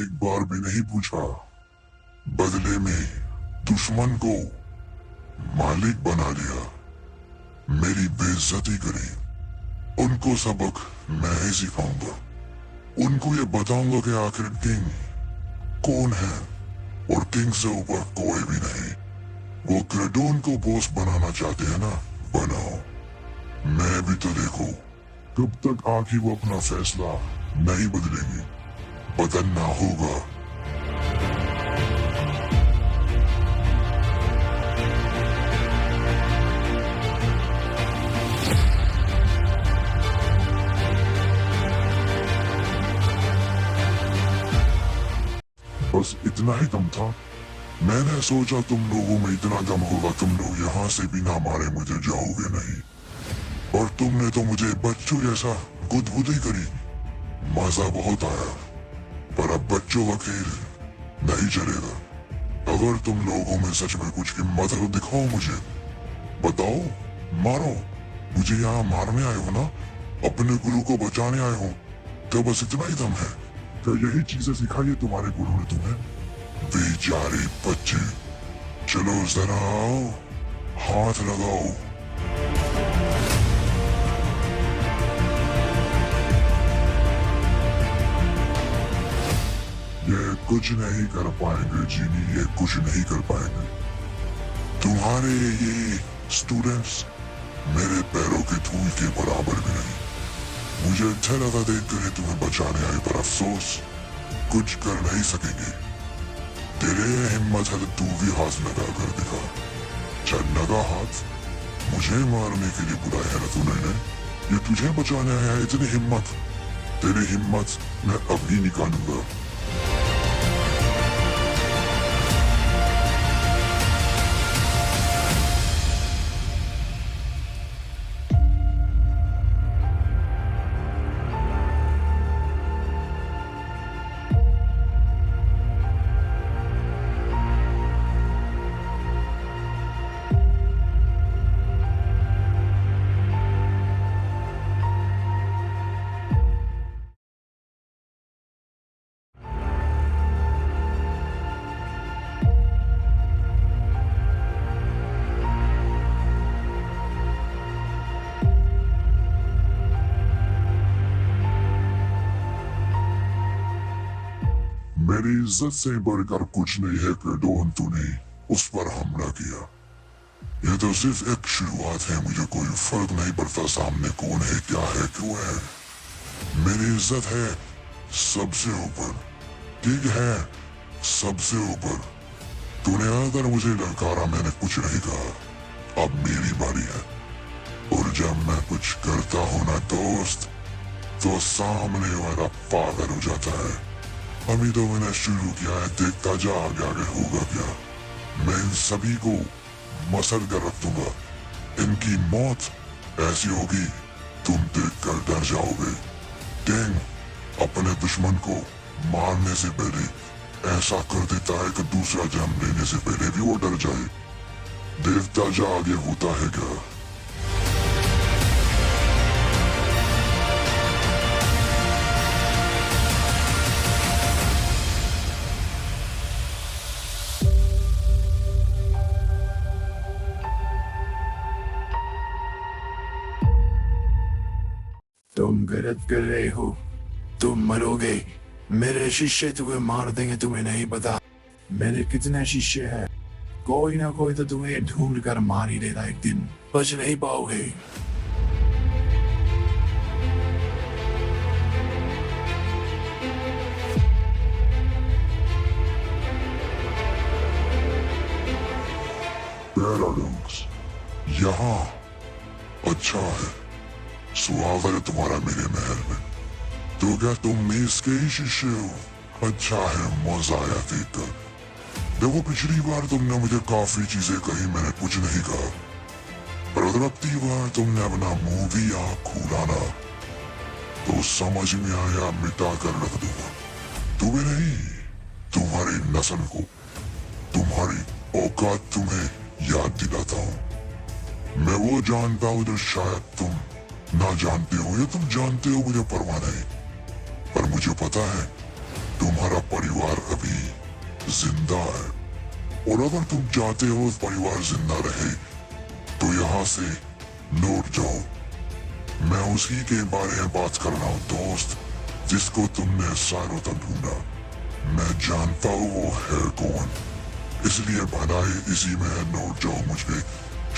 एक बार भी नहीं पूछा। बदले में दुश्मन को मालिक बना लिया, मेरी बेइज्जती करी। उनको सबक मैं ही सिखाऊंगा। उनको ये बताऊंगा कि आखिर किंग कौन है, और किंग से ऊपर कोई भी नहीं। वो क्रेडोन को बॉस बनाना चाहते हैं ना, बनाओ। मैं भी तो देखो कब तक आखिर वो अपना फैसला नहीं बदलेंगे। बदलना होगा। बस इतना ही दम था। मैंने सोचा तुम लोगों में इतना दम होगा, तुम लोग यहाँ से भी ना मारे मुझे जाओगे नहीं। और तुमने तो मुझे बच्चों जैसा गुदगुदी करी। मजा बहुत आया, पर अब बच्चों का खेल नहीं चलेगा। अगर तुम लोगों में सच में कुछ हिम्मत है तो दिखाओ मुझे। बताओ, मारो। मुझे यहाँ मारने आए हो ना, अपने गुरु को बचाने आए हो? तो बस इतना ही दम है? क्या यही चीजें सिखाई है तुम्हारे गुरु ने तुम्हें? बेचारे बच्चे, चलो जरा आओ, हाथ लगाओ। ये कुछ नहीं कर पाएंगे जीनी, ये कुछ नहीं कर पाएंगे। तुम्हारे ये स्टूडेंट्स मेरे पैरों के धूल के बराबर भी नहीं। मुझे अच्छा लगा देखकर तुम्हें बचाने आए, पर अफसोस कुछ कर नहीं सकेंगे। तेरे हिम्मत है तो तू भी हाथ लगा कर दिखा। चल लगा हाथ। मुझे मारने के लिए बुलाया है ना तूने? ये तुझे बचाने आया है? इतनी हिम्मत? तेरी हिम्मत मैं अभी निकालूंगा। मेरी इज्जत से बढ़कर कुछ नहीं है क्रेडोन, तूने उस पर हमला किया। यह तो सिर्फ एक शुरुआत है। मुझे कोई फर्क नहीं पड़ता सामने कौन है, क्या है, क्यों है। मेरी इज्जत है सबसे ऊपर, ठीक है, सबसे ऊपर। तूने आकर मुझे ललकारा, मैंने कुछ नहीं कहा। अब मेरी बारी है, और जब मैं कुछ करता हूं ना दोस्त, तो सामने वाला पागल हो जाता है। अभी तो मैंने शुरू किया है, देखता जा आगे आगे होगा क्या। मैं इन सभी को मसल कर रख दूंगा। इनकी मौत ऐसी होगी तुम देख कर डर जाओगे। किंग अपने दुश्मन को मारने से पहले ऐसा कर देता है कि दूसरा जन्म लेने से पहले भी वो डर जाए। देखता जा आगे होता है क्या। तुम गलत कर रहे हो, तुम मरोगे। मेरे शिष्य तुम्हें मार देंगे, तुम्हें नहीं पता मेरे कितने शिष्य हैं। कोई ना कोई तो तुम्हें ढूंढ कर मार ही देगा एक दिन, बच नहीं पाओगे। पैराडॉक्स, यहाँ अच्छा है, स्वागत है तुम्हारा मेरे महल में। तो क्या तुम मेस के ही शिष्य हो? अच्छा है, मजा आया देखकर। देखो पिछली बार तुमने मुझे काफी चीजें कही, मैंने कुछ नहीं कहा, पर अगर अब की बार तुमने अपना मुंह भी आँख खोला ना, तो समझ में आया मिटा कर रख दूंगा। तुम्हें नहीं, तुम्हारी नस्ल को, तुम्हारी औकात तुम्हें याद दिलाता हूँ। मैं वो जानता हूँ जो शायद तुम ना जानते हो, या तुम जानते हो, मुझे परवाह नहीं। पर मुझे पता है तुम्हारा परिवार जिंदा है, और अगर तुम चाहते हो परिवार जिंदा रहे तो यहाँ से लौट जाओ। मैं उसी के बारे में बात कर रहा हूँ दोस्त, जिसको तुमने सालों तक ढूंढा। मैं जानता हूँ वो है कौन, इसलिए भलाई इसी में है, लौट जाओ। मुझे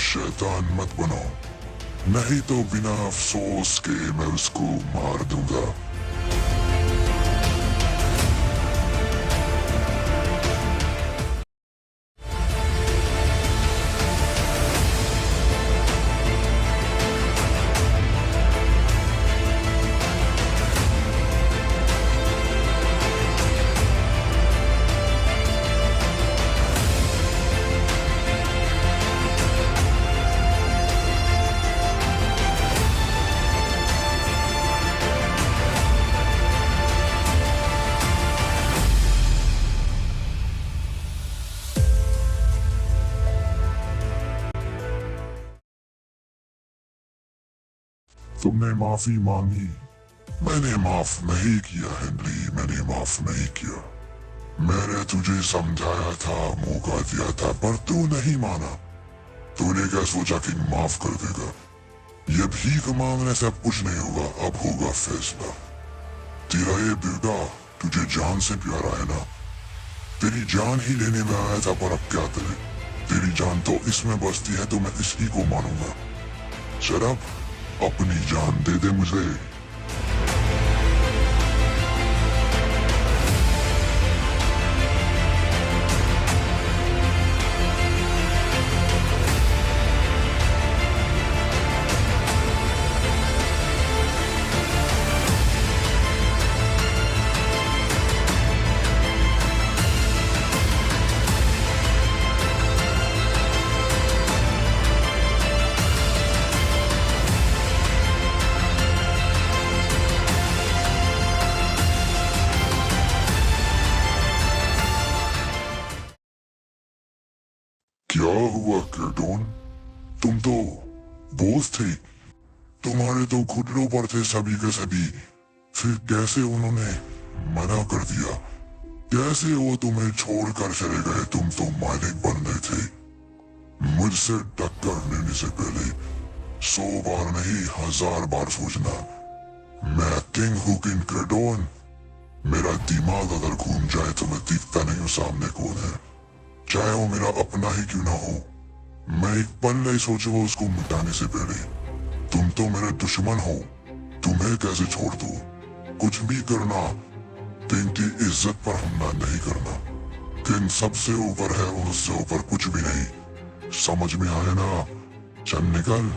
शैतान मत बनाओ, नहीं तो बिना अफसोस के मैं उसको मार दूंगा। तुमने माफी मांगी, मैंने माफ नहीं किया हेनरी, मैंने माफ नहीं किया। मैंने तुझे समझाया था, मौका दिया था, पर तू नहीं माना। तूने क्या सोचा कि माफ कर देगा? ये भीख मांगने से अब कुछ नहीं होगा, अब होगा फैसला। तेरा ये बेटा तुझे जान से प्यारा है ना? तेरी जान ही लेने में आया था, पर अब क्या करे? तेरी जान तो इसमें बसती है, तो मैं इसी को मानूंगा। शराब अपनी जान दे दे मुझे। क्या हुआ केडोन? तुम तो बोझ थे, तुम्हारे तो घुटनों पर थे सभी के सभी। फिर कैसे उन्होंने मना कर दिया? कैसे वो तुम्हें छोड़कर चले गए? तुम तो मालिक बन गए थे। मुझसे टक्कर लेने से पहले 100 बार नहीं 1000 बार सोचना। मैं किंग हूँ, किंग केडोन। मेरा दिमाग अगर घूम जाए तो मैं दिखता नहीं हूँ सामने कौन है, चाहे वो मेरा अपना ही क्यों ना हो। मैं एक पल नहीं सोचूंगा उसको मिटाने से पहले। तुम तो मेरे दुश्मन हो, तुम्हें कैसे छोड़ दूं? कुछ भी करना, किंग की इज्जत पर हमला नहीं करना। किंग सबसे ऊपर है और उससे ऊपर कुछ भी नहीं। समझ में आया ना? चल निकल।